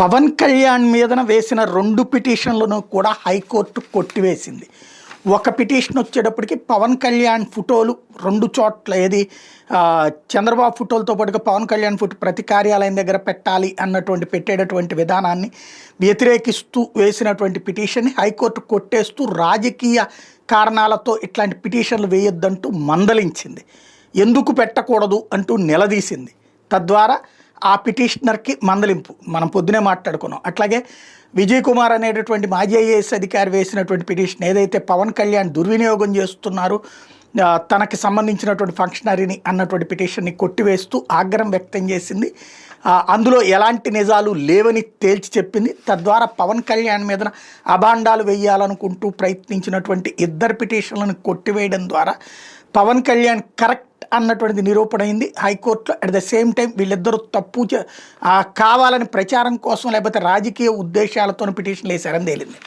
పవన్ కళ్యాణ్ మీదన వేసిన 2 పిటిషన్లను కూడా హైకోర్టు కొట్టివేసింది. ఒక పిటిషన్ వచ్చేటప్పటికి పవన్ కళ్యాణ్ ఫోటోలు 2 చోట్ల చంద్రబాబు ఫోటోలతో పాటుగా పవన్ కళ్యాణ్ ఫోటో ప్రతి కార్యాలయం దగ్గర పెట్టాలి అన్నటువంటి పెట్టేటటువంటి విధానాన్ని వ్యతిరేకిస్తూ వేసినటువంటి పిటిషన్ని హైకోర్టు కొట్టేస్తూ రాజకీయ కారణాలతో ఇట్లాంటి పిటిషన్లు వేయొద్దంటూ మందలించింది. ఎందుకు పెట్టకూడదు అంటూ నిలదీసింది. తద్వారా ఆ పిటిషనర్కి మందలింపు మనం పొద్దునే మాట్లాడుకున్నాం. అట్లాగే విజయ్ కుమార్ అనేటటువంటి మాజీ ఐఏఎస్ అధికారి వేసినటువంటి పిటిషన్ ఏదైతే పవన్ కళ్యాణ్ దుర్వినియోగం చేస్తున్నారు తనకి సంబంధించినటువంటి ఫంక్షనరీని అన్నటువంటి పిటిషన్ని కొట్టివేస్తూ ఆగ్రహం వ్యక్తం చేసింది. అందులో ఎలాంటి నిజాలు లేవని తేల్చి చెప్పింది. తద్వారా పవన్ కళ్యాణ్ మీద అభాండాలు వేయాలనుకుంటూ ప్రయత్నించినటువంటి 2 పిటిషన్లను కొట్టివేయడం ద్వారా పవన్ కళ్యాణ్ కరెక్ట్ అన్నటువంటిది నిరూపణ అయింది హైకోర్టులో. అట్ ద సేమ్ టైం వీళ్ళిద్దరూ తప్పు కావాలని ప్రచారం కోసం లేకపోతే రాజకీయ ఉద్దేశాలతో పిటిషన్లు వేశారని తేలింది.